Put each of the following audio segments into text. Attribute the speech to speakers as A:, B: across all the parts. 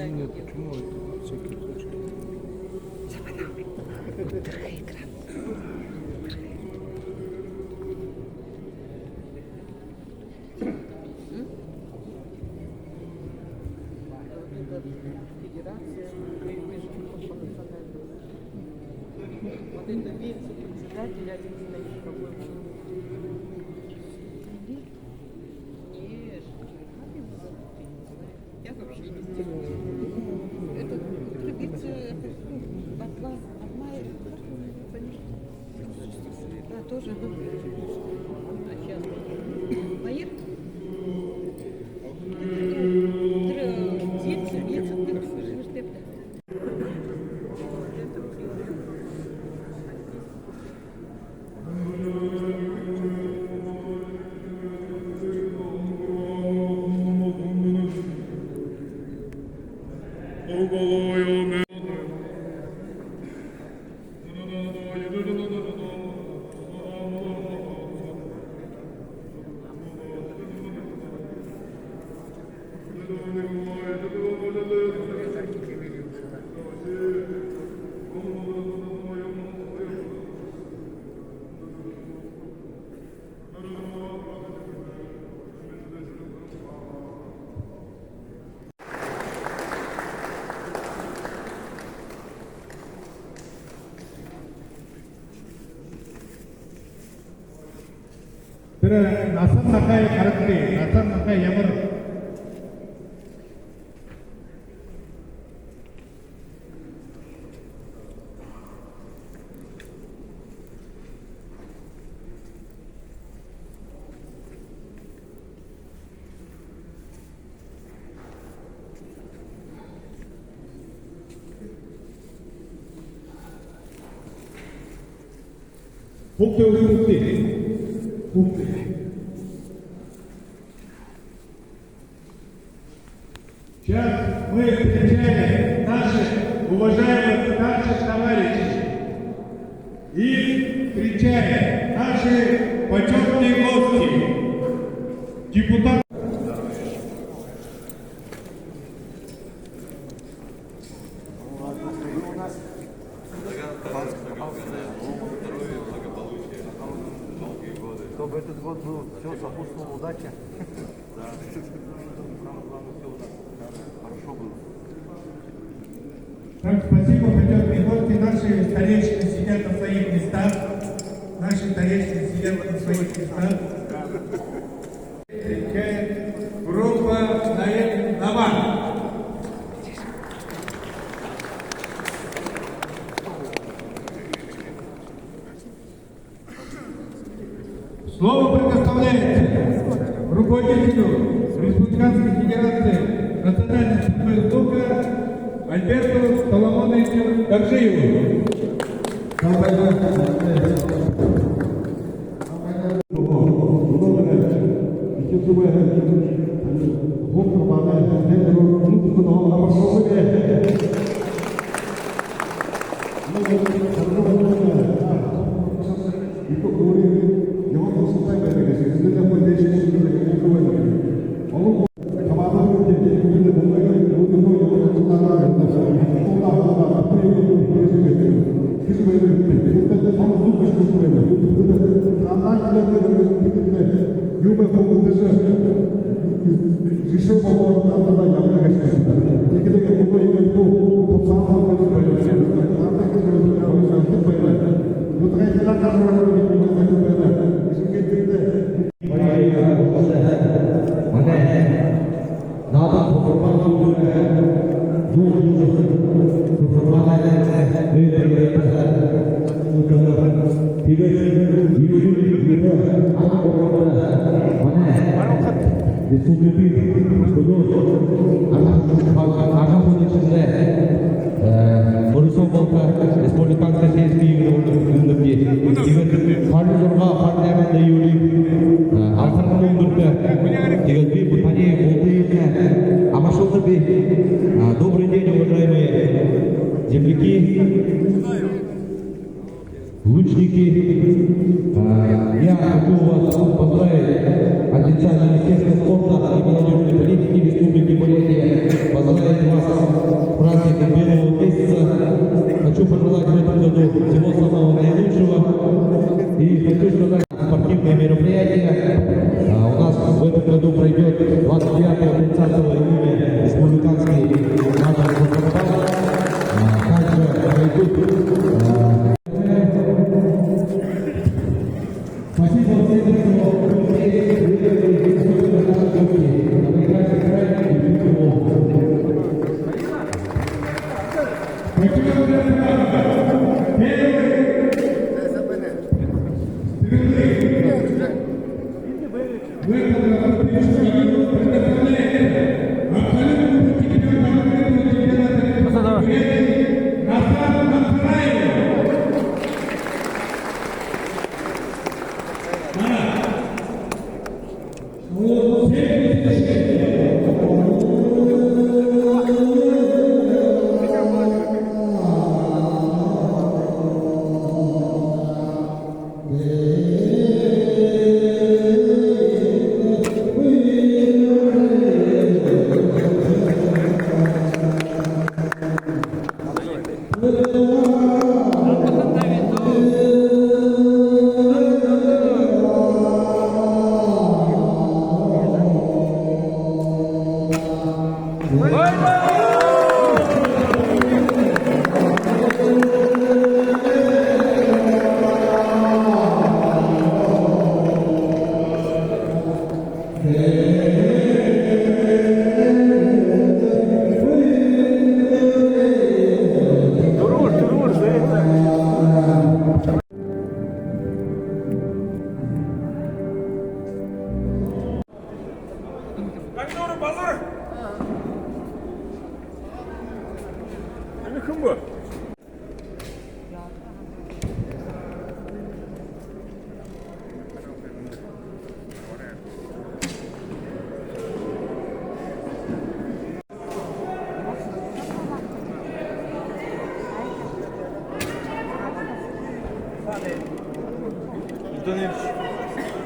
A: Нет, почему это всякие точки?
B: Другой экран.
C: Федерация межкомпационального. Вот это вице-председатель один из таких, по-моему. Нет, я вообще не знаю. Это вице да, тоже. А сейчас Маир?
D: Nasan Nakai Karakti, Nasan Nakai Yamar. Bukti uri bukti. Bukti. Сейчас мы встречаем наших уважаемых старших товарищей и встречаем наши почетные гости, депутаты.
A: Чтобы этот год был, все сопутствовало удаче. Да. Хорошо было.
D: Так, спасибо, почетные гости. Наши старейшины сидят на своих местах. Наши старейшины сидят на своих местах. Встречает группа Наэль Наван. Слово предоставляется руководителю Республиканской Федерации Национального футбольного Альберту Соломоновичу Горжиеву.
E: Республиканская сельская Добрый день, уважаемые земляки, лучники. Я хочу вас поздравить официально Министерство спорта и молодежной политики Республики Бурятия. Поздравить вас
D: предоставляет абсолютно чемпионата Греции Асан Ансараеву.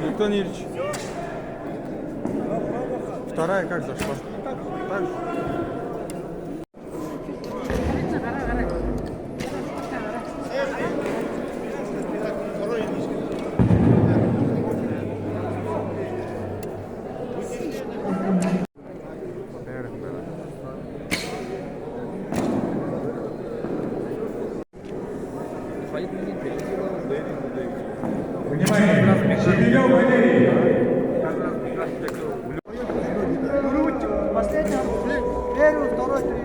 A: Антон Ильич. Вторая как зашла? Так же.
D: Внимание! Шевелев Валерий!
C: Последний, первый, второй, третий.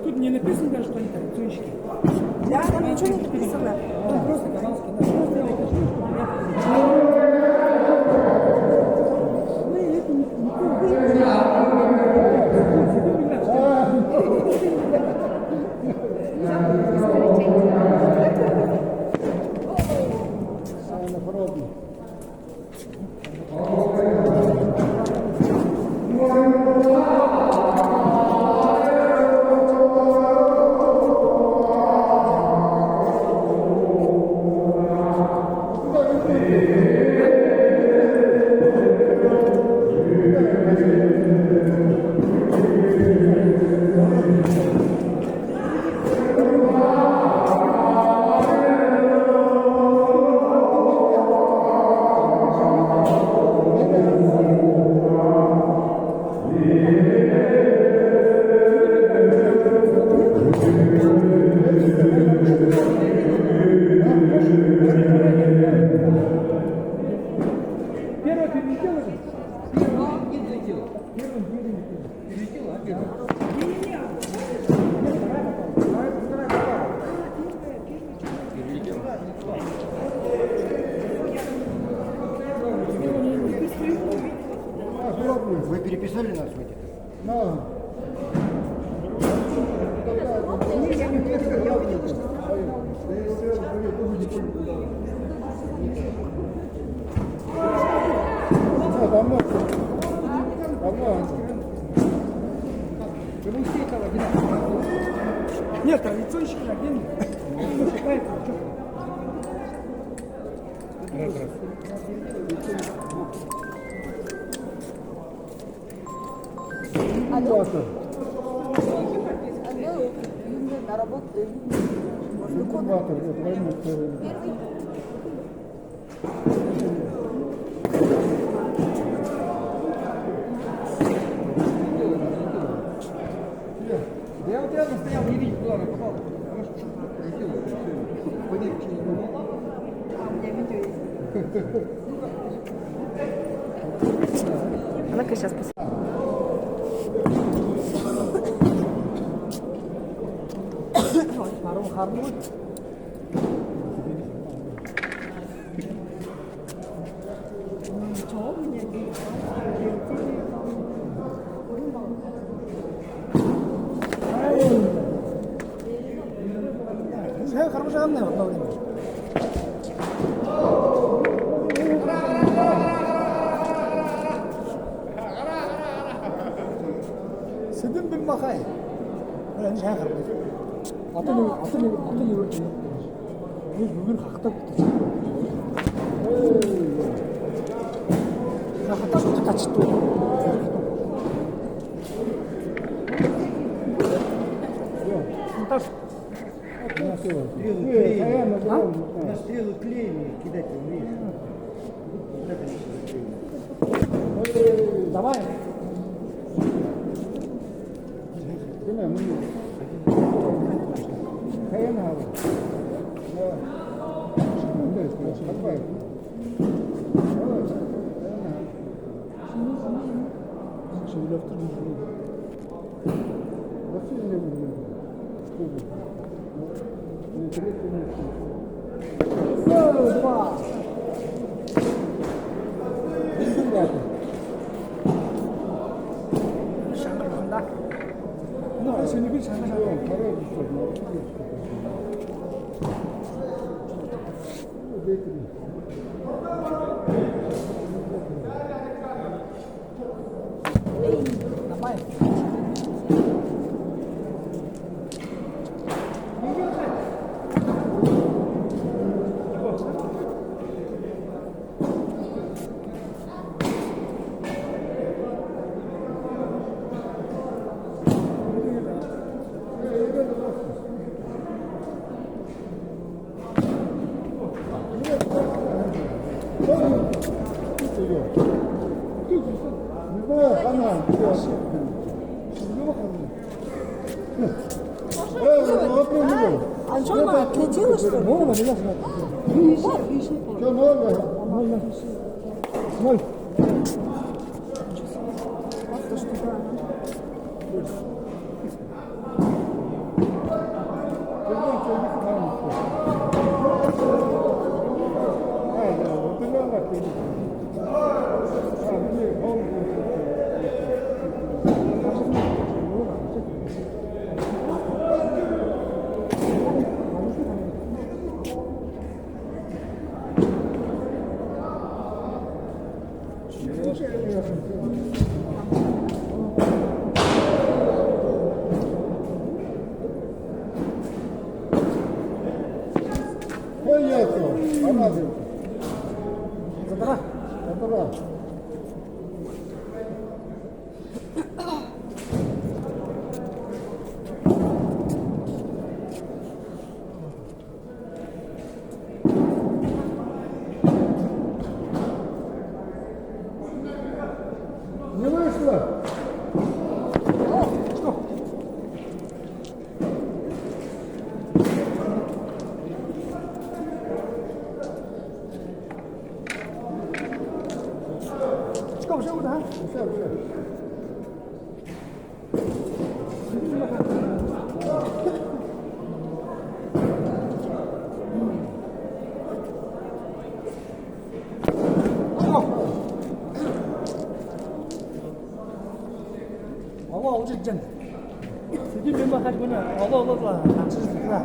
B: Тут не написано даже, что они танцующие.
C: Да, там ничего не написано.
B: Просто казанский.
A: Вы переписали нас в эти?
B: Нет, традиционщик один. Считается,
F: Алло. Алло. На работу. Первый.
A: Я вот рядом стоял, не видел, куда она попала.
F: Она-ка сейчас посмотрит.
B: хорошая одна в одно время. Сидим bilmaqay. Endi shahar. Atını yürütün. Biz bugün hakta tutacağız. Hakta tutacağız.
A: На стрелы клеями кидать умеешь.
B: Давай. Два. Şangırında. Ne? Seni bir şangırında. Давай.
F: А что она отлетела, что ли?
B: Ноль.
D: Не вышло.
B: Что? Что, уже, да?
D: Все.
B: Сержант. Сергей мен бақаш бұны олы-олы қаншыз тұра.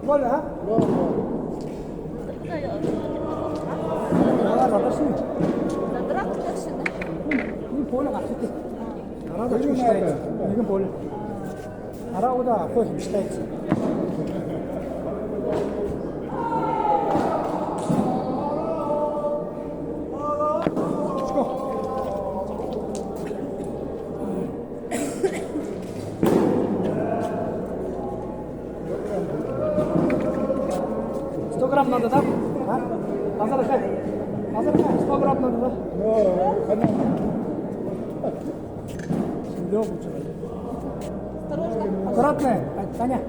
B: Gol ha?
F: Задрак дерсин.
B: 이 볼을 같이 때. 알아도 좀 시다이지. 이건 볼. 알아보다 거의 좀 시다이지. Грамм надо, да? А? Азарка. 100 грамм надо, да? Аккуратно, Таня.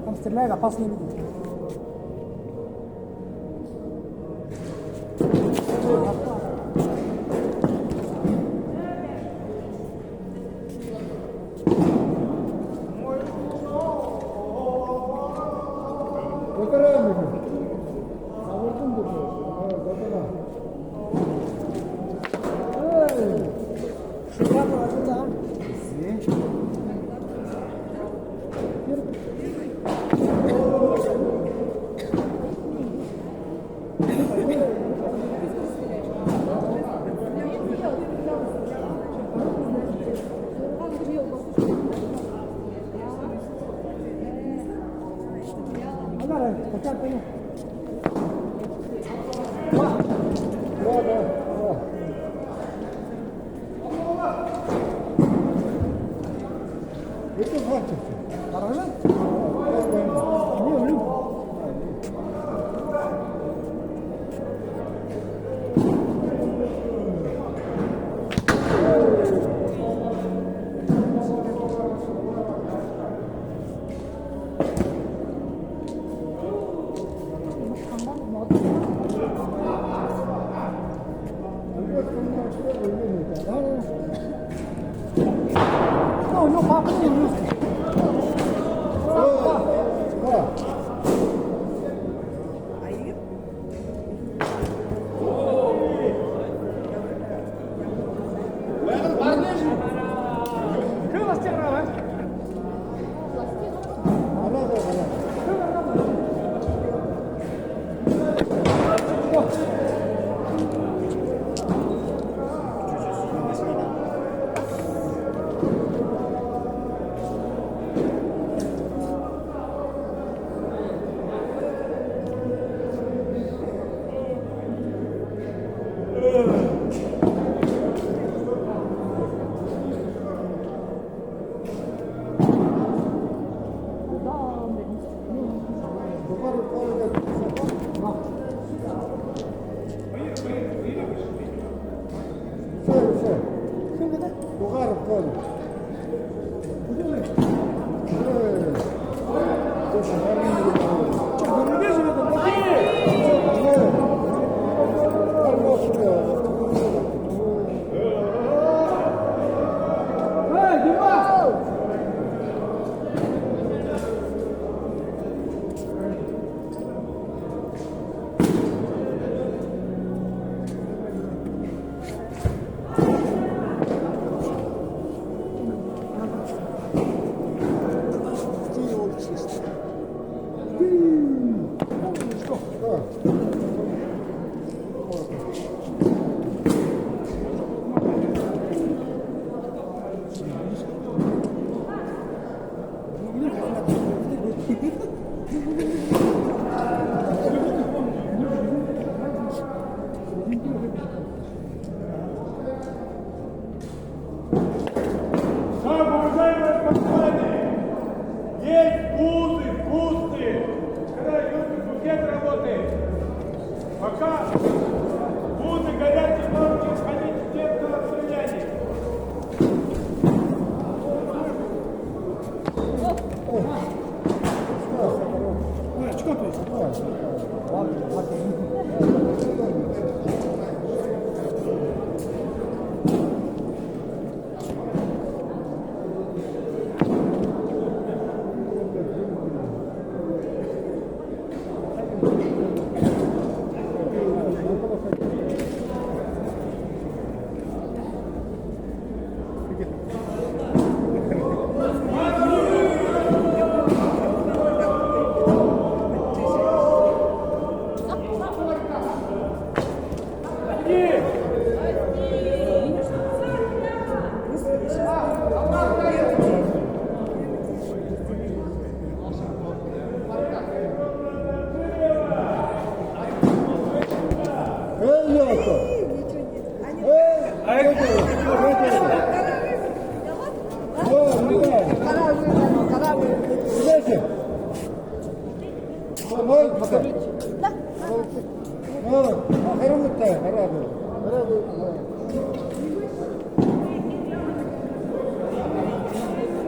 B: Там стреляй, опасные люди.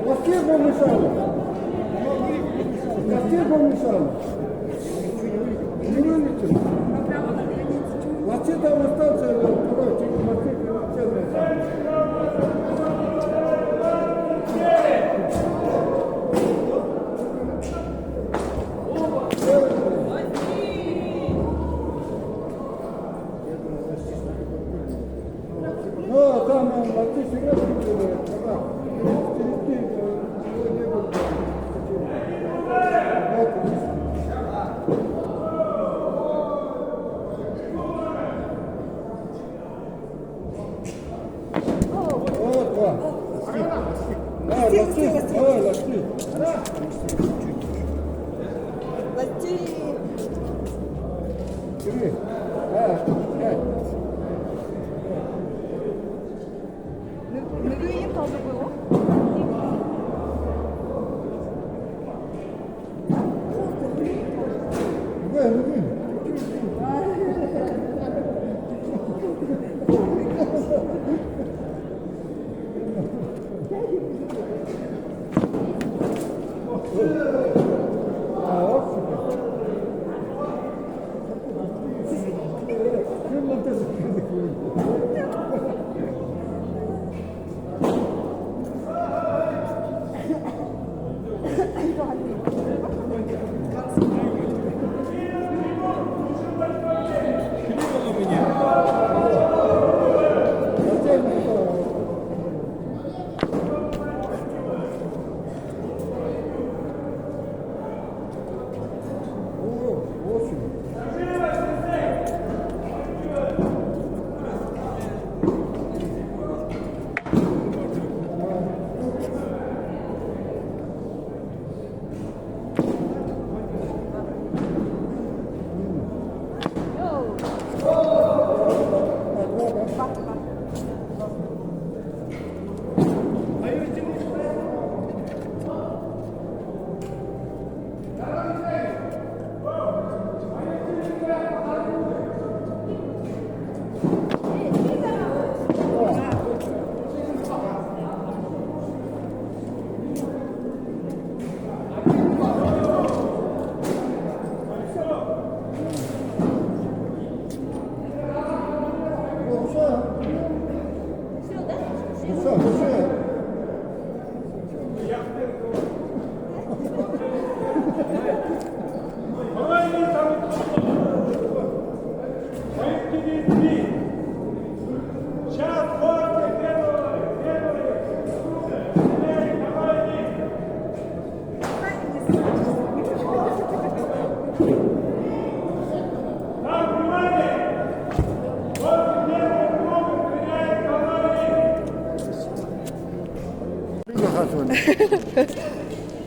B: Ластир помешали. Ластир помешали. Не вылетел. Ластир там остался, короче, ластир прилетел. Ну, там ластир всегда прилетел.
F: 누구인 더 누구요?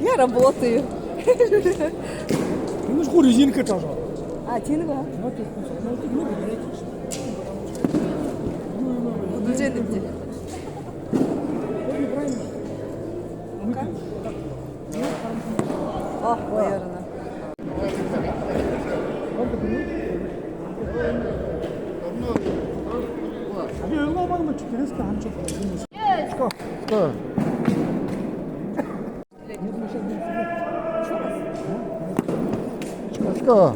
F: Я работаю.
B: Немножко резинка тоже.
F: А, тинга? Düzenimci. Ah, o yarına.
B: 아니 얼마 받은 거 그래서 안 줘.
A: Что?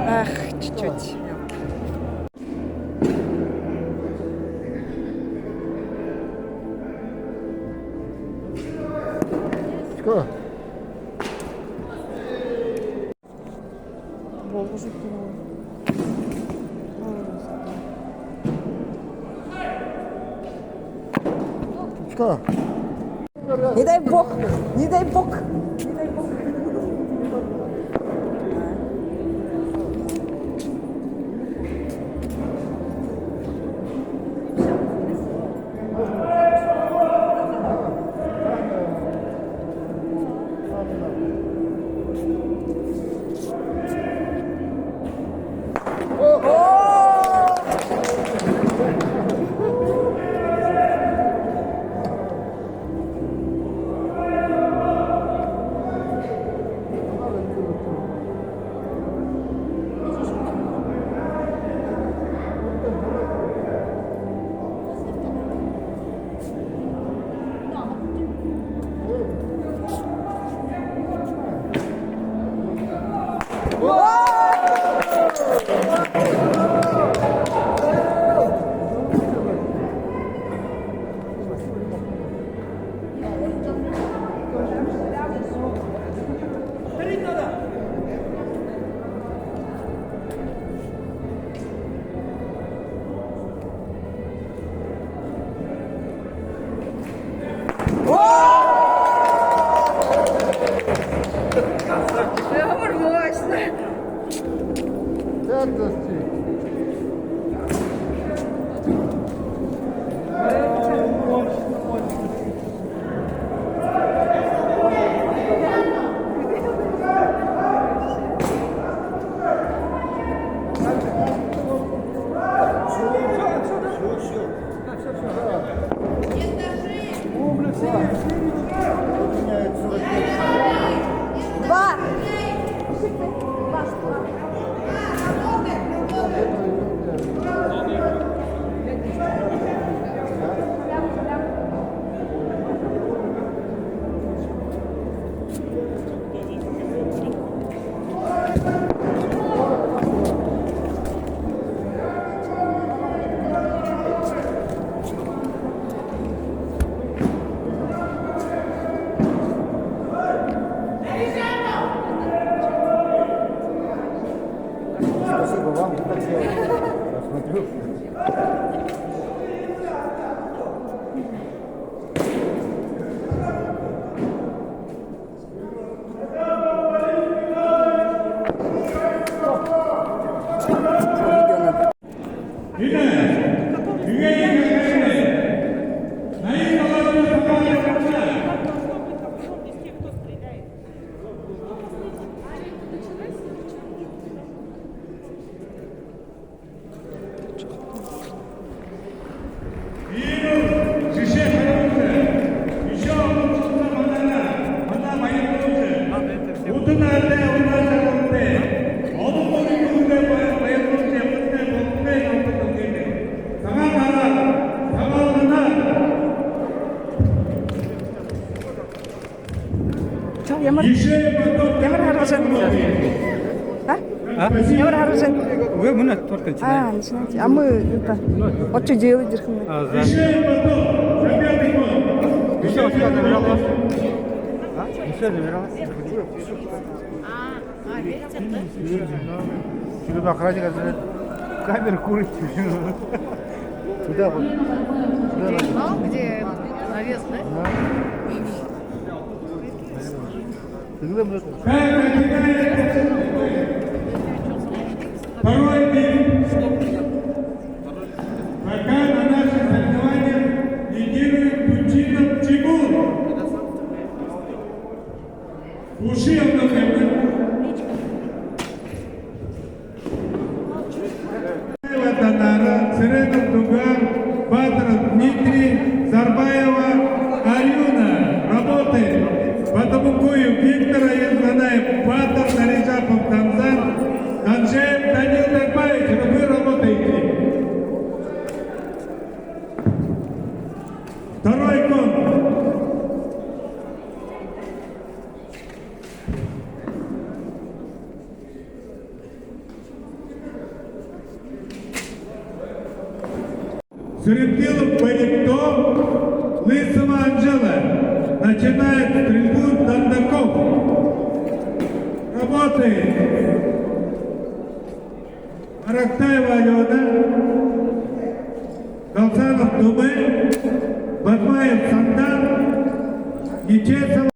F: Ах, чуть-чуть.
A: Что?
F: 먹고 싶구나.
A: Что?
F: Не дай бог, не дай бог, не дай бог. Два.
A: Спасибо вам, так делать. Я смотрю.
F: Ямар харж байна? Ямар харж байна?
B: Вы мы только
F: Начинайте. А мы это... Вот что делать, Дирхам?
A: Еще что набирал вас? Еще набирал вас? Тебе охранник говорит, камеру курить. Сюда вот.
C: Где навес, да?
D: Второй день. Пока на наших соревнованиях лидирует Тучинов Тимур. Ушил Танара, Сыренов Дугар, Батров Дмитрий, Зарбаева Арюна. Работает. Батамукуев Виктора Язганаев, Батар Нарижапов Танзан, Данжеев Данил Дагбаевич, вы работаете. Второй кон. Срептилов Боритов, Лысова Анжела. Начинает стрельбу Дандаков. Работает. Арактаева Алена, Галсанов Думы, Батмаев Сандан, Ечесов.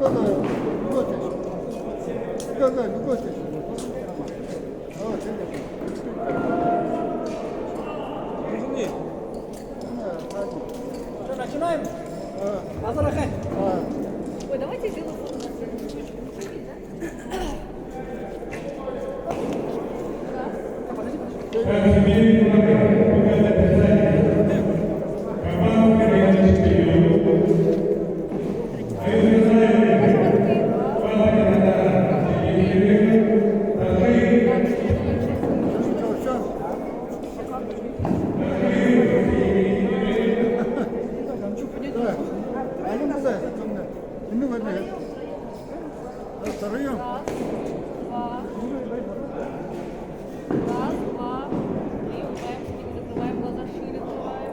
B: Что, начинаем? Азарахай.
F: Ой, давайте сделаем. Раз, два, три, упираемся, не закрываем глаза, шире открываем.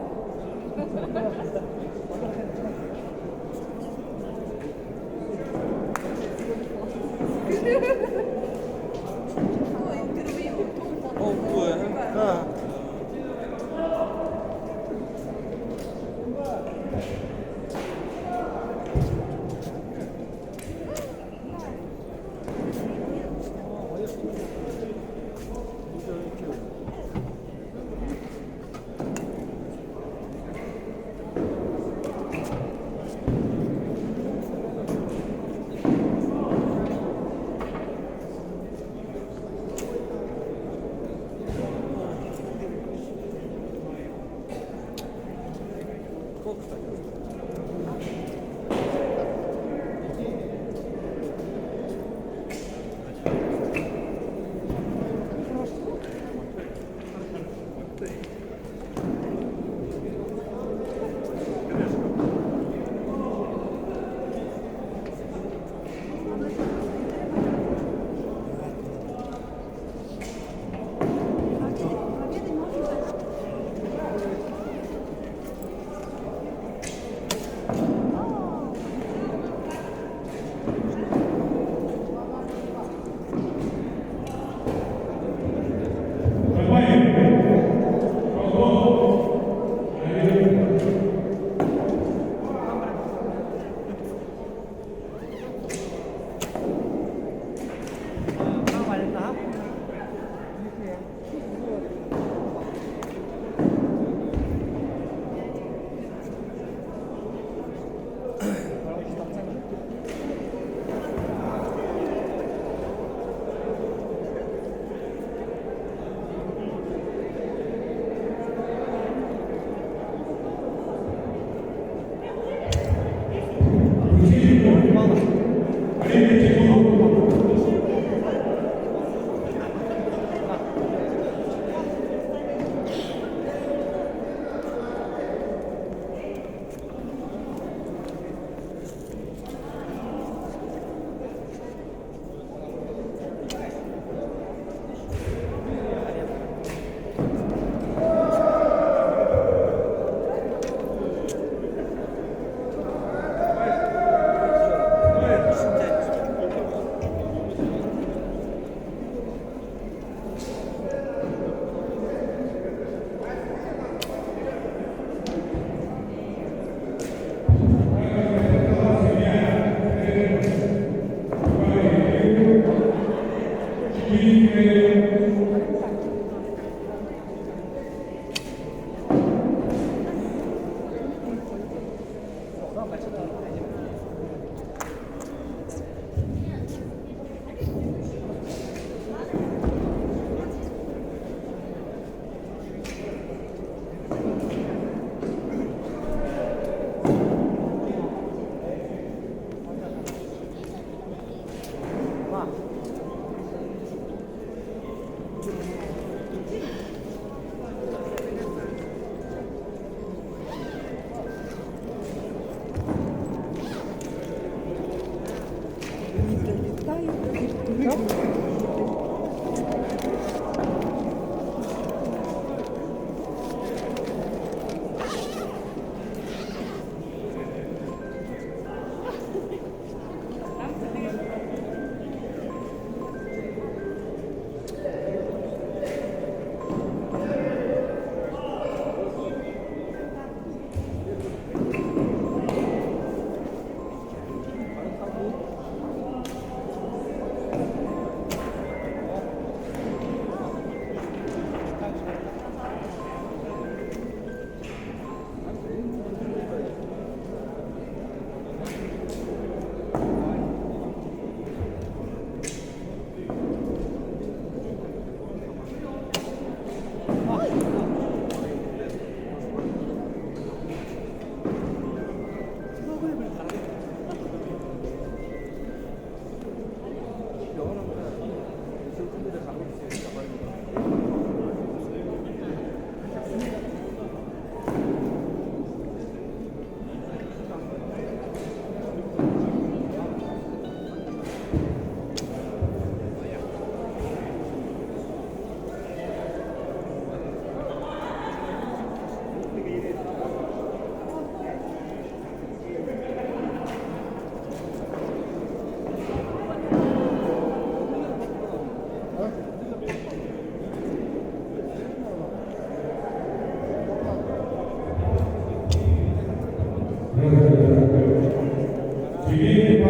D: Thank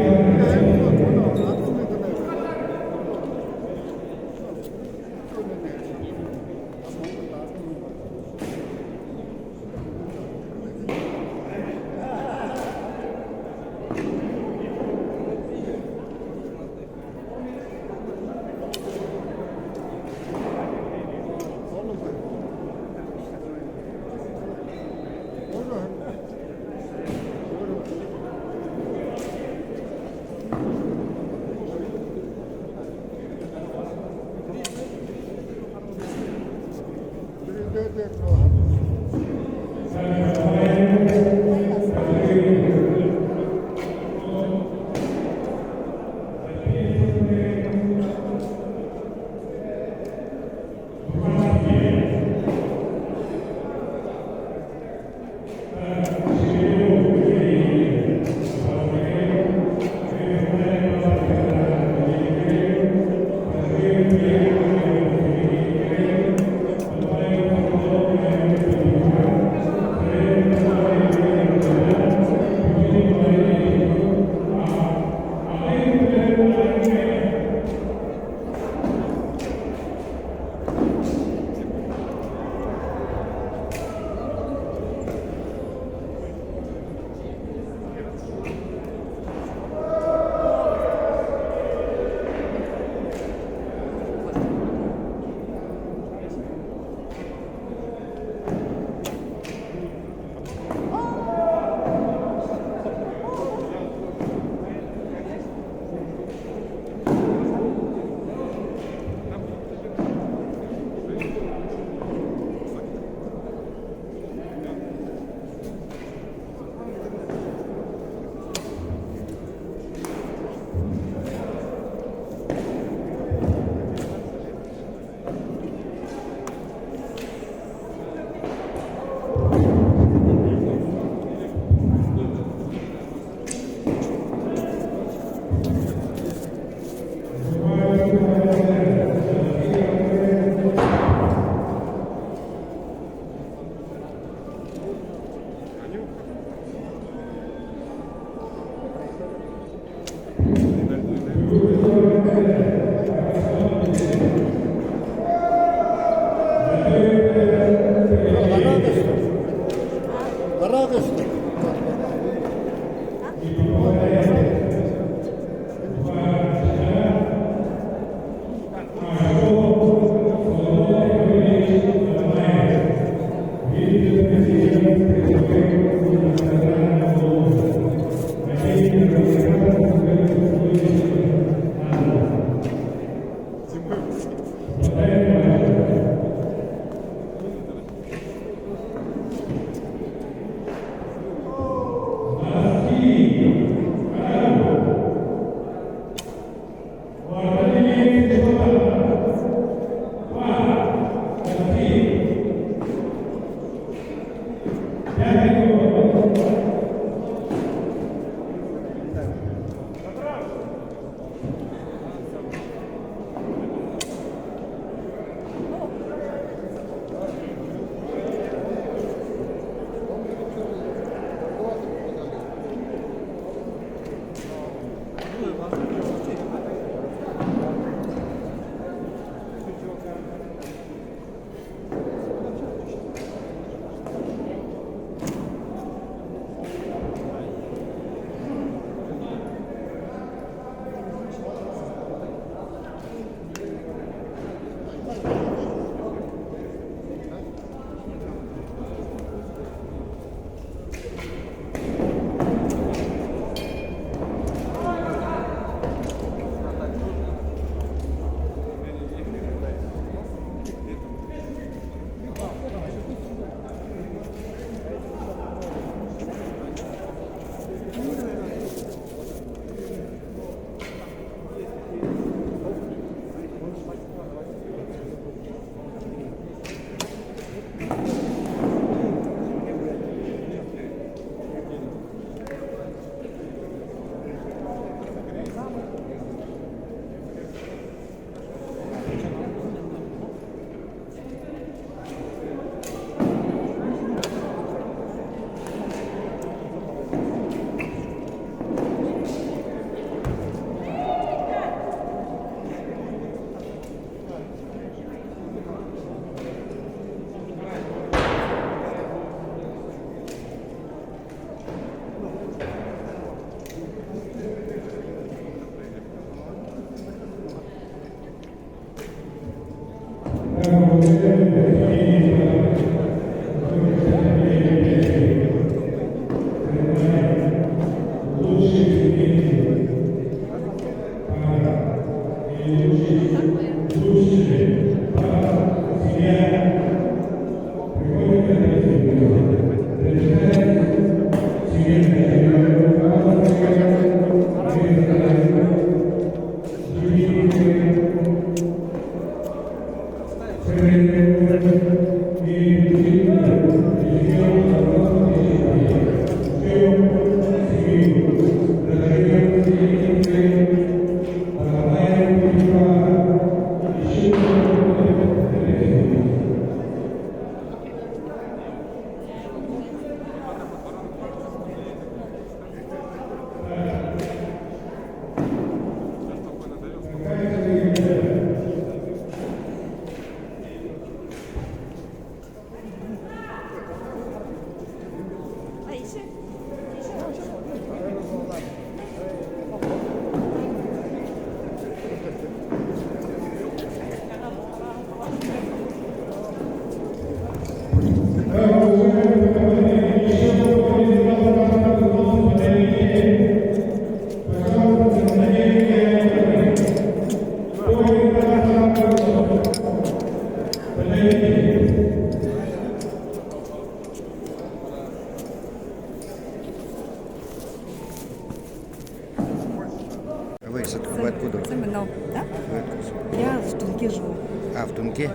C: Вы откуда?
G: Семенов, да?
C: Вы откуда?
G: Я в Тунке живу.
C: А, в Тунке?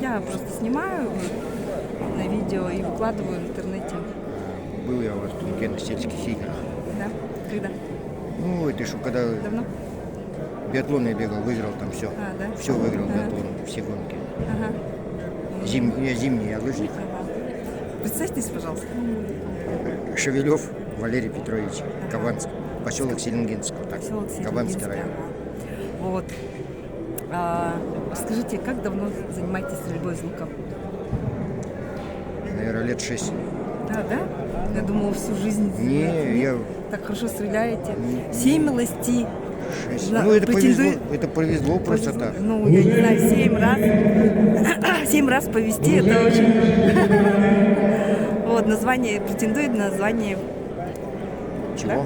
G: Я просто снимаю на видео и выкладываю в интернете.
C: Был я у вас в Тунке на сельских играх.
G: Да? Когда?
C: Ну, это еще когда
G: Давно?
C: биатлон я бегал, выиграл там все.
G: А, да?
C: Все выиграл
G: Ага.
C: биатлон, все гонки.
G: Ага.
C: Я зимний, я лыжник.
G: Ага. Представьтесь, пожалуйста.
C: Шевелев Валерий Петрович, Кабанск, поселок Селенгинск. Вот так.
G: Поселок
C: Кабанский
G: Селенгинский,
C: район.
G: ага. Вот. Скажите, как давно занимаетесь стрельбой из лука?
C: Наверное, лет 6.
G: А, да? Я думала, всю жизнь.
C: Не, я
G: Так хорошо стреляете. Семилости.
C: 6.
G: Да,
C: Ну, это
G: претендую-
C: повезло просто так.
G: Ну, я не знаю, 7 раз. 7 раз повести, это очень. Вот, название, претендует на название
C: Чего?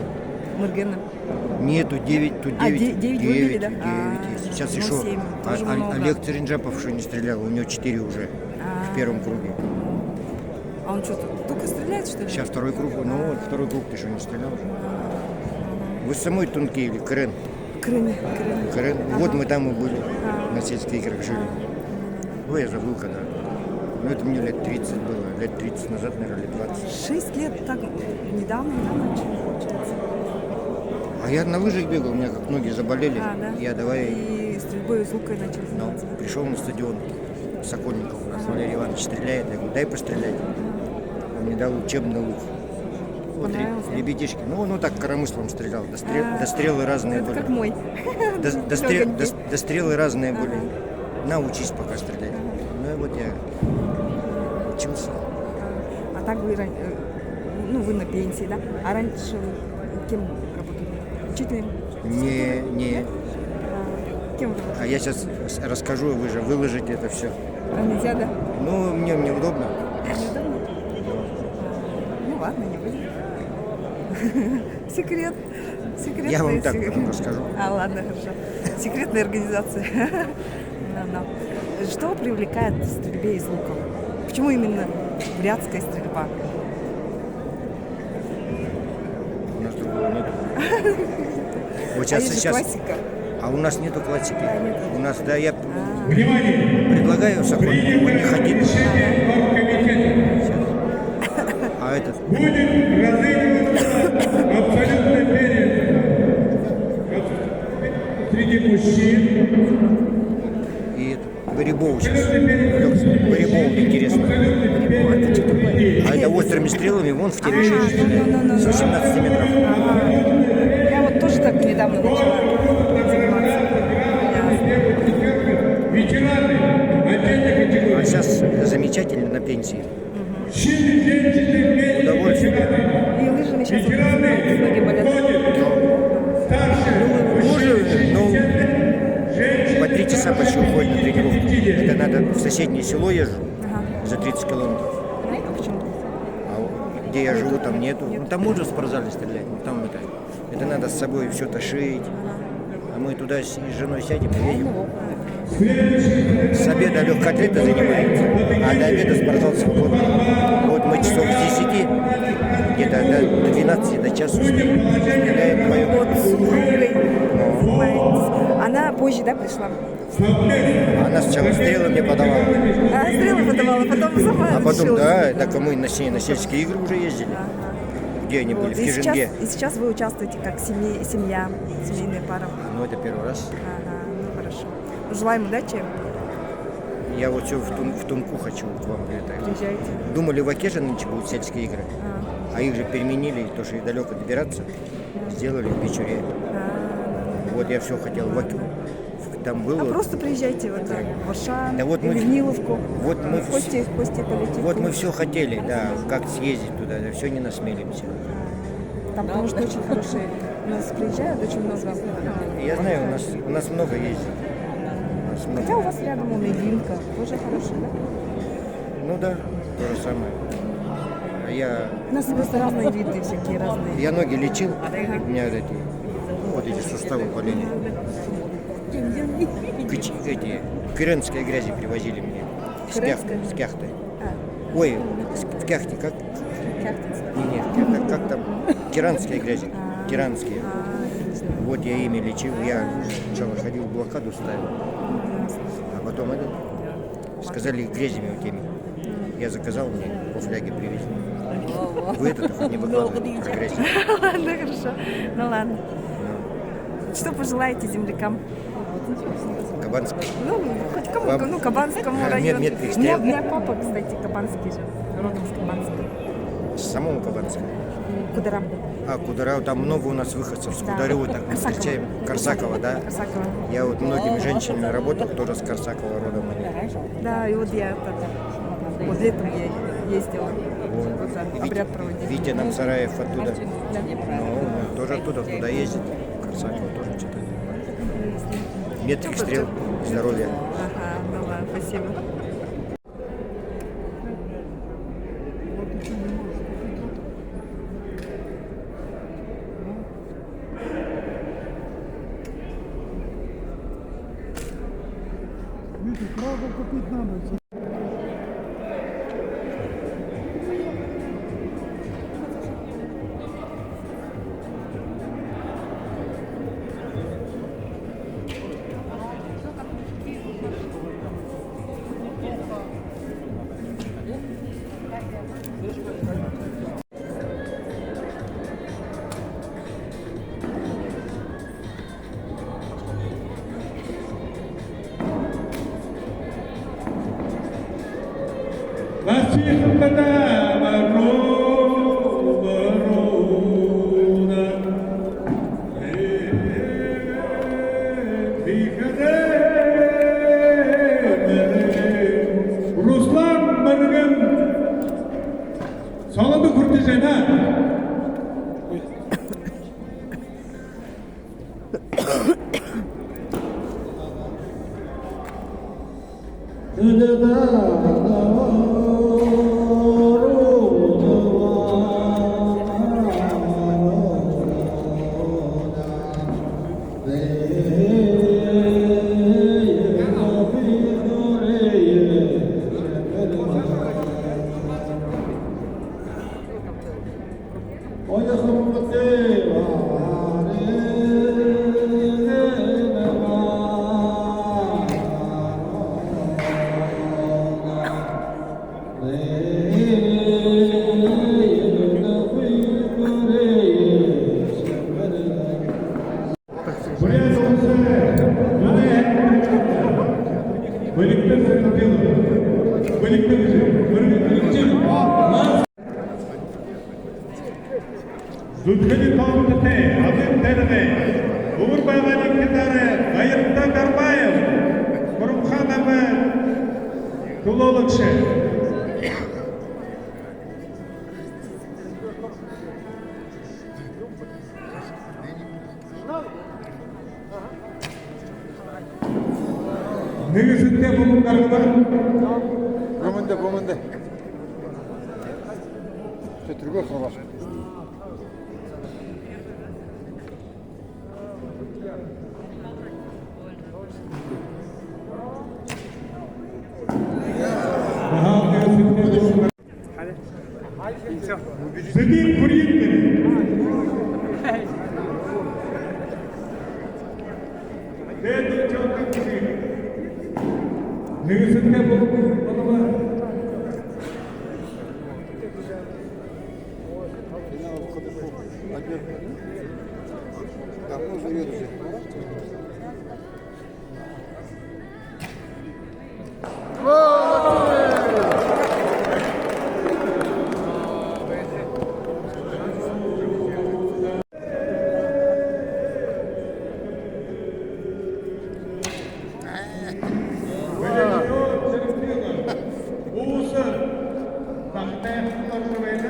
G: Мургена.
C: Нету 9, тут 9.
G: 9 выбили, да?
C: есть. Сейчас
G: ну,
C: еще
G: 7, тоже много.
C: Олег Церенджапов что не стрелял, у него 4 уже в первом круге.
G: А он что, только стреляет, что ли?
C: Сейчас второй круг, ну вот второй круг ты что не стрелял? Вы с самой Тунке или Крен?
G: Крыме.
C: Крен. Вот мы там и были, на сельских играх жили. Ну, я забыл когда. Ну, это мне лет 30 было, лет 30 назад, наверное, лет 20.
G: 6 лет, так недавно начали, получается.
C: А я на лыжах бегал, у меня как ноги заболели.
G: Да?
C: Я давай,
G: И стрельбой из лука начал
C: ну,
G: заниматься.
C: пришел на стадион Сокольников, у нас Валерий Иванович стреляет, я говорю, дай пострелять. Он мне дал учебный лук. Вот
G: Понравился?
C: ребятишки, ну так коромыслом стрелял, до стрелы разные
G: Это
C: были.
G: как мой.
C: До стрелы разные были. Научись пока стрелять. Ну и вот я учился.
G: А так вы, ну, вы на пенсии, да? А раньше вы кем работали? Учителем?
C: Не.
G: Кем вы работали?
C: А я сейчас расскажу, вы же выложите это все.
G: А нельзя, да?
C: Ну, мне неудобно.
G: Неудобно? Ну ладно, не будем. Секрет. Секретная
C: Я вам так
G: секрет.
C: потом расскажу.
G: А, ладно, хорошо. Секретная организация. Что привлекает в стрельбе из лука? Почему именно бурятская стрельба?
C: У нас другого нет. Вот
G: А есть же классика.
C: А у нас нету классики.
G: А, нету.
C: У нас, да, я предлагаю Сокольнику, он не хотит. Сейчас. А этот...
D: Будет разыгрываться абсолютно бережно среди мужчин.
C: И это, Барибоу сейчас. Барибоу интересно. А это острыми стрелами вон в теле
G: ну.
C: с 18 метров.
G: Я вот тоже так недавно начала заниматься.
D: Ветераны отдельной категории.
C: А сейчас замечательно на пенсии.
D: Мужчины, женщины, медики,
C: Удовольствие.
G: И лыжами сейчас вот, ноги болят.
D: старше,
C: Может, ну, по 30 часа почти уходит на тренировку. Это надо в соседнее село езжу
G: Ага.
C: за 30 километров.
G: А почему?
C: А где я живу, там нету. Ну, там можно в спортзале стрелять, но там это надо с собой все тащить. А мы туда с женой сядем и едем. С обеда легкой атлета занимается, а до обеда спортзал свободный. Вот мы часов с 10, где-то до 12, до часу стреляем, поем.
G: Вот с супругой занимаетесь. Она позже, да, пришла?
C: Она сначала стрелы мне подавала.
G: А, стрелы подавала, потом сама
C: А потом,
G: решилась.
C: да, так мы на сельские игры уже ездили. Где они были?
G: Вот,
C: В
G: и
C: Кижинге.
G: сейчас вы участвуете как семья, семейная пара.
C: Ну, это первый раз.
G: Ага, ну хорошо. Желаем удачи.
C: Я вот все в Тумку хочу к вам прилетать.
G: Приезжайте.
C: Думали, в Оке же нынче будут сельские игры. А их же переменили, то, что и далеко добираться, сделали в Печуре. Вот я все хотел в Оке. Там было.
G: А просто приезжайте вот так, в Ашан,
C: Да вот мы-
G: или в Ниловку.
C: вот мы
G: в Кости полетите.
C: Вот мы все хотели, да, как съездить туда, да, все не насмелимся.
G: Там, потому что очень хорошие. У нас приезжают очень много.
C: Я знаю, у нас много ездит. У нас много.
G: Хотя у вас рядом он и Винка, тоже хороший, да?
C: Ну да, то же самое. А
G: У нас просто разные виды, всякие разные.
C: я ноги лечил, у меня вот эти суставы болели. Эти кыренской грязи привозили мне.
G: Кыренской?
C: С Кяхты.
G: А,
C: Ой, в Кяхте как?
G: Кяхтинск.
C: Нет, как там? Киранские грязи. Киранские. Вот я ими лечил. Я сначала ходил, блокаду ставил. А потом сказали грязями вот теми. Я заказал, мне по фляге привезли. Вы это хоть не выкладываете про грязь.
G: Ладно, хорошо. Ну ладно. Что пожелаете землякам?
C: Кабанск.
G: Ну, хоть кому,
C: Вам?
G: ну, Кабанскому
C: Нет,
G: району.
C: нет,
G: у,
C: их
G: меня,
C: стрел.
G: у меня папа, кстати, Кабанский же, родом с Кабанска.
C: С самого Кабанска.
G: Кударам.
C: А, Кударау, там много у нас выходцев с
G: Да.
C: Кударю, так мы
G: Корсакова.
C: встречаем. Корсакова, да?
G: Корсакова.
C: Я вот многими женщинами работал, тоже с Корсакова родом.
G: Да, и вот я вот летом я ездила. Вот, да, обряд проводить.
C: Витя нам Сараев оттуда.
G: Да.
C: Ну, он тоже оттуда туда ездит. Корсакова тоже что-то. Метких стрел, здоровья.
G: Ага, ну ладно, спасибо.
B: Видите, правда купить надо.
D: Masih pada Ruslan Barıgın Saladı kurtizena Зүтгэл тоомтой Абын Дэрвэ Өвөр байгааны гитары Баяртай Гарбаев Гурмхан Ахмед Тулоолагч Негізінде бұлыңдары бар.
A: Бөмінде. Türkiye savaşı.
D: Сидит куритель. Негізінде бұлыңдары бар.
A: Давно живет уже.
D: Усы. Тақтая құтқаржывайды.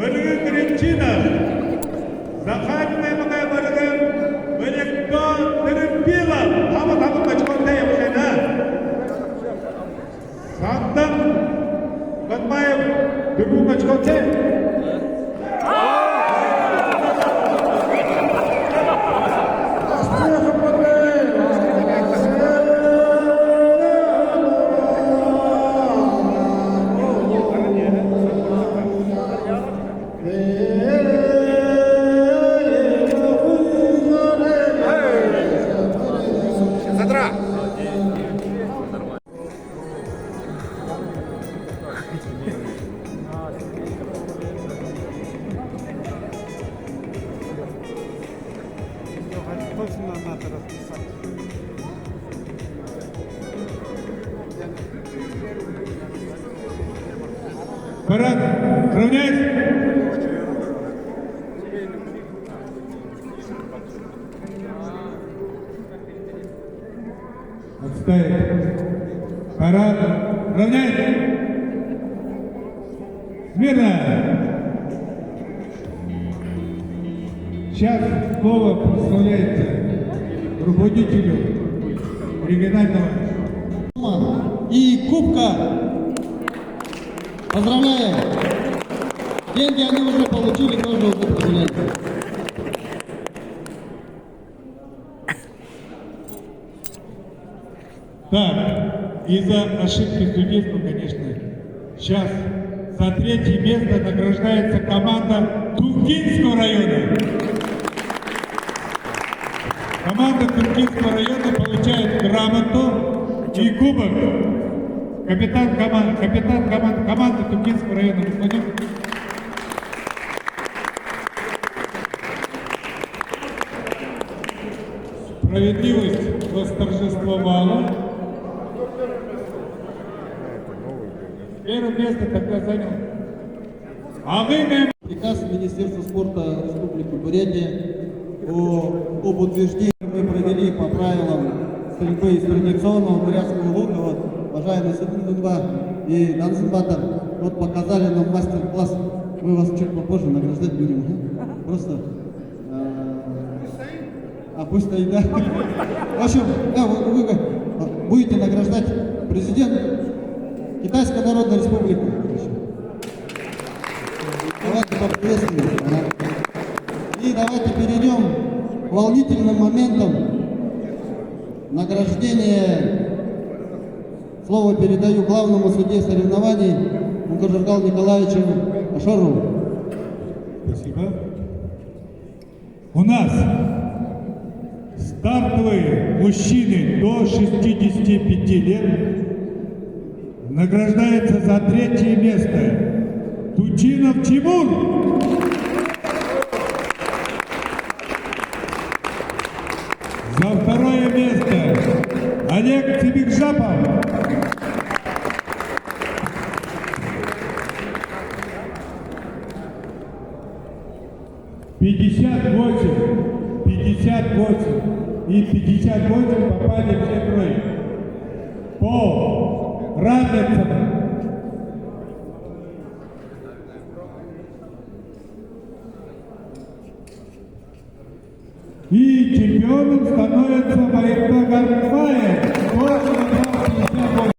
D: Бөлігі Гречина, Захарная мағай бөлігі, Бөлекто Тірімпила, тамы-тамы қачқонда емшена. Сандық Батмаев дүрбу қачқонда.
A: Точно надо расписать.
D: Парад, равняйся. Отставить. Парад, равняйся. Смирно. Сейчас слово представляется руководителю регионального
H: и кубка. Поздравляем! Деньги они уже получили, тоже уже поздравляйте.
D: Так, из-за ошибки судейства, конечно, сейчас за 3-е место награждается команда Тулкинского района. Команда Тулкинского района получает грамоту и кубок. Капитан команды Тулкинского района. Господин. Справедливость восторжествовала. Первое место тогда занял. А вы,
H: Приказ Министерства спорта Республики Бурятия об утверждении мы провели по правилам стрельбы из традиционного бурятского лука. Вот, уважаемый Садынба и Нансенбатор, вот показали нам мастер-класс. Мы вас чуть попозже награждать будем. Просто пусть стоит, да? В общем, да, вы будете награждать президент Китайской Народной Республики. Давайте поприветствуем. И давайте перейдем к волнительным моментам награждения. Слово передаю главному судье соревнований Мукажаргал Николаевичу Ашарову.
D: Спасибо. У нас стартовые мужчины до 65 лет награждается за 3-е место Тучинов Тимур. За 2-е место Олег Цибикжапов. $58. 58. И 58 попали все трое. По равенству. И чемпионом становится Ваирта Гарбаев. Тоже набрал 58.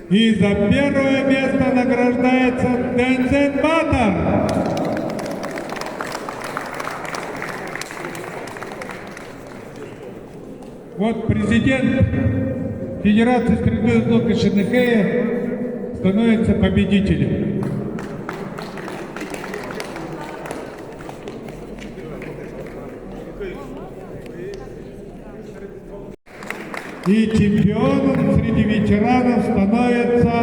D: И за первое место награждается Дензен Батар. Вот президент Федерации стрельбы из лука Шенекея становится победителем. И чемпионом среди ветеранов становится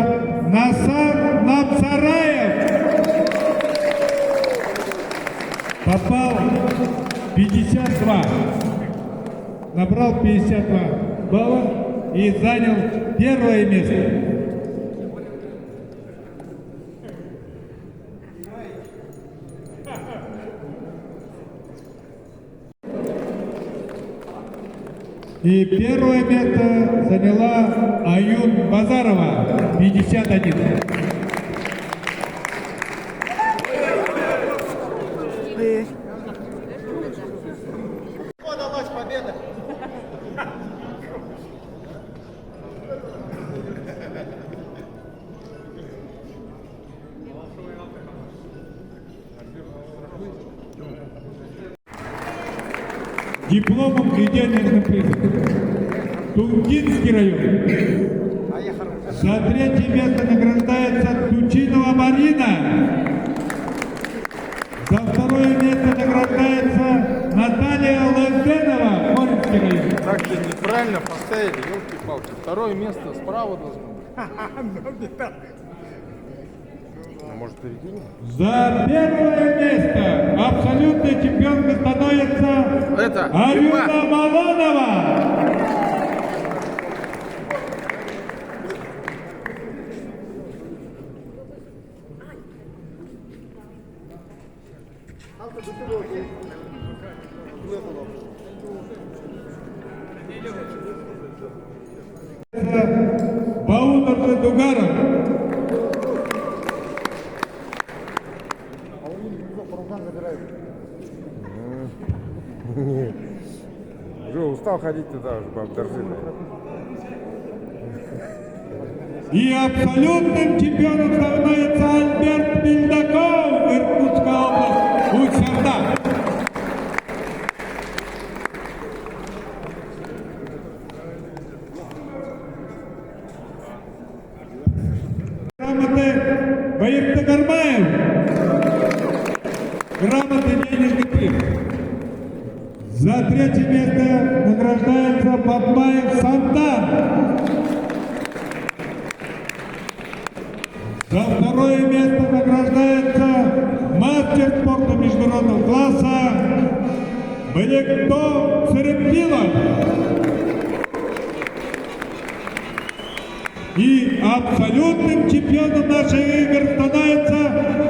D: Насар Намсараев. Попал 52. Набрал 52 балла и занял первое место. И первое место заняла Аюн Базарова, 51.
H: Удалась победа.
D: Дипломом и денежным призом. Тунгинский район. За третье место награждается Тучинова Марина. За второе место награждается Наталья Лэнденова, Моринский район.
A: Так что неправильно поставили, елки-палки. Второе место справа должно быть. А может, впереди?
D: За первое место абсолютной чемпионкой становится Арина Малонова. Баунар Дугаров.
A: Уже устал ходить туда, уже бабдоржили.
D: И абсолютным чемпионом становится Альберт Бельдаков, Иркутская область, Усть-Сарда. Грамоты Ваирта Гарбаев. Грамоты денежный приз. За третье место награждается Бабаев Сантан. За второе место награждается мастер спорта международного класса Блекто Церептилов. И абсолютным чемпионом наших игр становится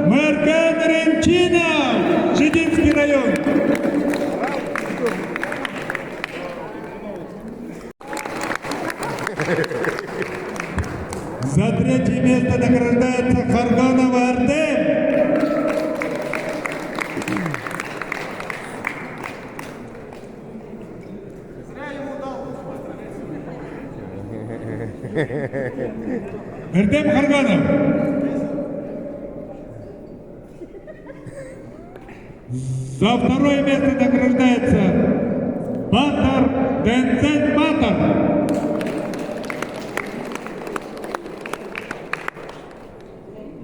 D: Мерген Ренчинов, Жидинский район. За третье место награждается Харганова Артем. Артем Харганов. За второе место награждается Батар Дензен Батар.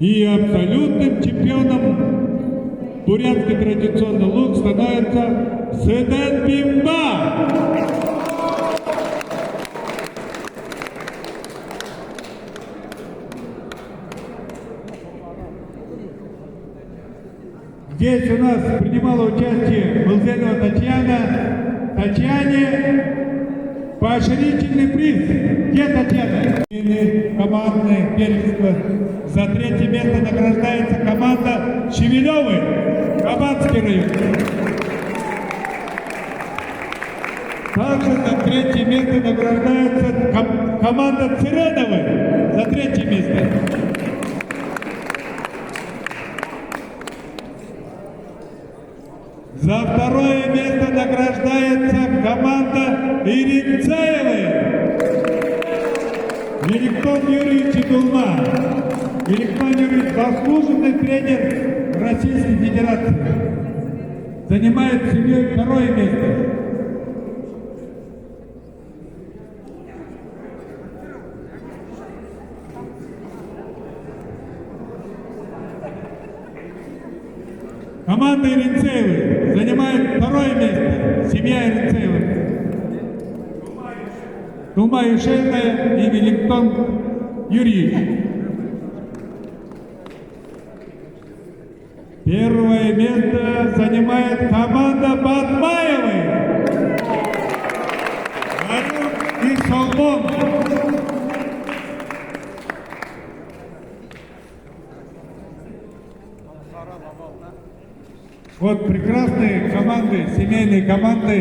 D: И абсолютным чемпионом бурятский традиционный лук становится Седен Бимба. Здесь у нас принимала участие Мылзенова Татьяна. Татьяне поощрительный приз. Где Татьяна? командное первенство. За третье место награждается команда Шевелевы, Кабанский район. Также за третье место награждается команда Цыреновой за третье место. За второе место награждается команда Иринцаевой. Великон Юрьевич Идулма. Великон Юрьевич заслуженный тренер Российской Федерации. Занимает семьей второе место. Команда Иринцеевой занимает второе место. Семья Иринцеевой. Тума Ишейная и Великтон Юрьевич. Первое место занимает команда Батмаевой. Арюк и Соломон. Вот прекрасные команды, семейные команды.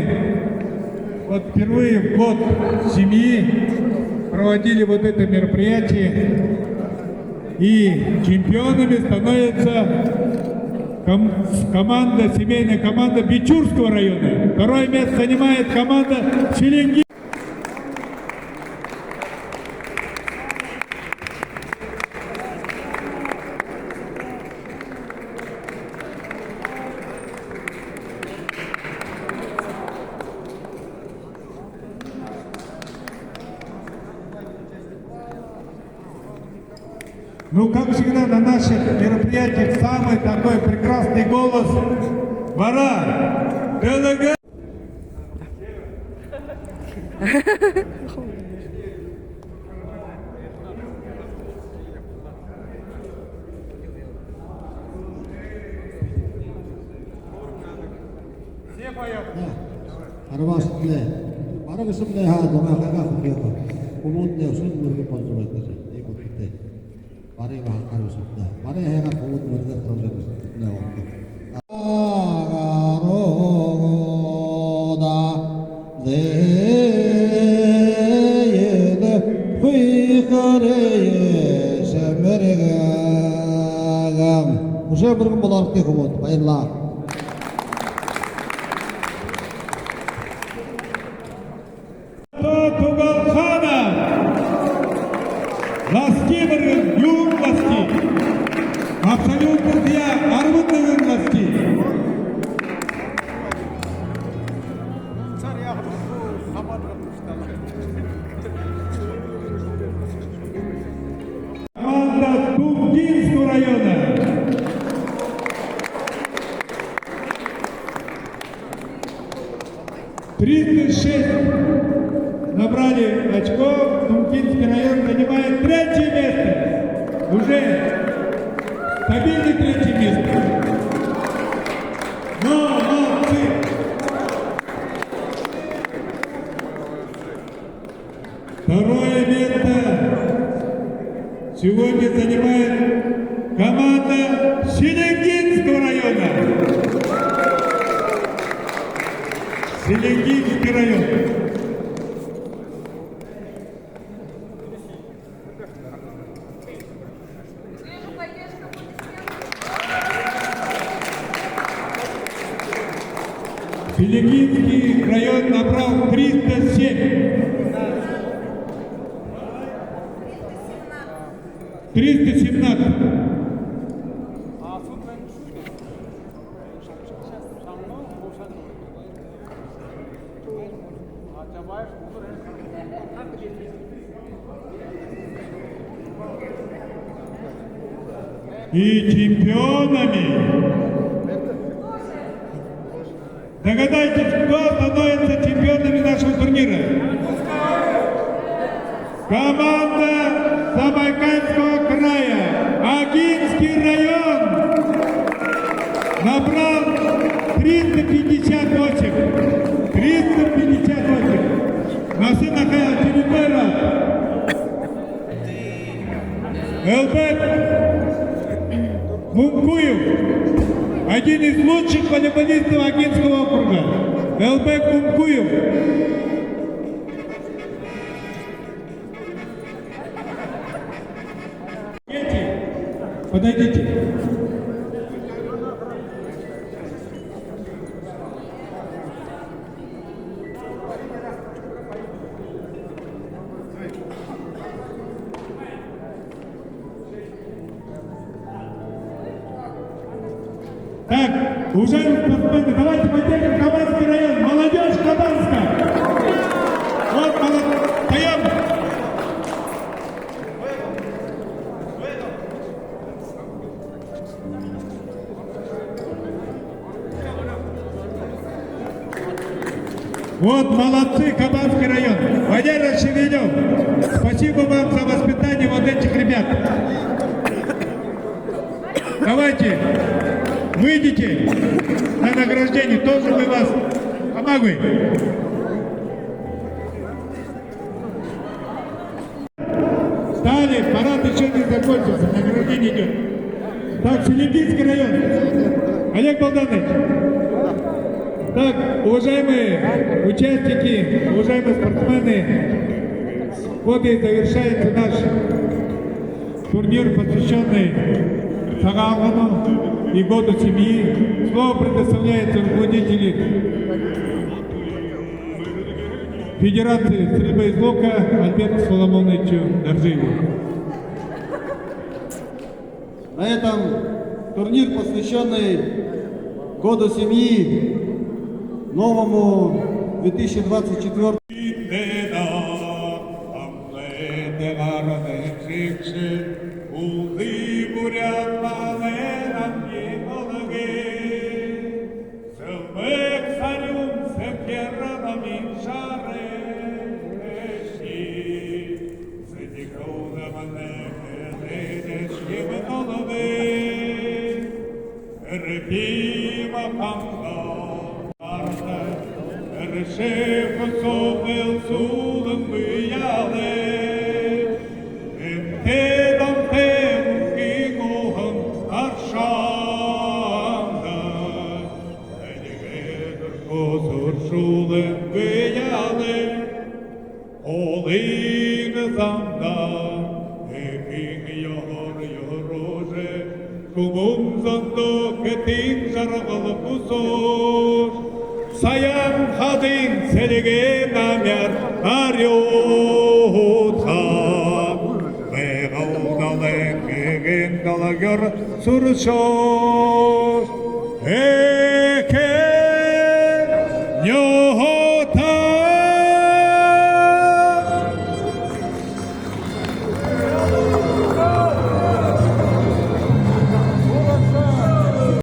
D: Вот впервые в год семьи проводили вот это мероприятие. И чемпионами становится команда, семейная команда Бичурского района. Второе место занимает команда Челенги. Ну, как всегда, на наших мероприятиях самый такой прекрасный голос вора, ДЛГ.
H: Arvastle, varmisemme haatona kakakkiota, kun muut ne on syntynyt konsumentissa, ei kun pitää. Pari vähän karusutta. Pari herra puhut mitä prosentista ne on. Agaroda deyede fıkareye semergam. Uşa bir gün bularıp tekubot. Bayırlar.
D: Ласкиберген, юг ласки. Абсолютно я арвудegen ласки. Команда Тунгинского района. Набрали очков, Тумкинский район занимает третье место. Уже стабильный третье место. Молодцы! Второе место сегодня занимает команда Селенгинского района. Селенгинский район. Селенгинский район набрал 307. 317. И чемпионами. Догадайтесь, кто становится чемпионами нашего турнира? Команда Забайкальского края, Агинский район, набрал 350 очек. 350 очек. Насына Хая Черепера. Элбек Мумкуев, один из лучших волейболистов Агинского округа. Элбек Мумкуев. Дети, подойдите. Так, уважаемые спортсмены, давайте поддержим Кабанский район, молодежь Кабанска. Вот, молодежь, поем. Вот, молодцы, Кабанский район. Валера Шевелев, спасибо вам за воспитание вот этих ребят. Давайте. Выйдите на награждение, тоже мы вас помогу. Стали, парад еще не закончился, награждение идет. Так, Селигинский район. Олег Богданович. Так, уважаемые участники, уважаемые спортсмены, вот и завершается наш турнир, посвященный Сагалгану и году семьи. Слово предоставляется руководителю Федерации стрельбы из лука Альберту Соломоновичу Доржиеву.
H: На этом турнир, посвященный году семьи, новому 2024.
D: Sayang hadin selege namyar aryotha ve gaudale gegen galagör surşos eke nyo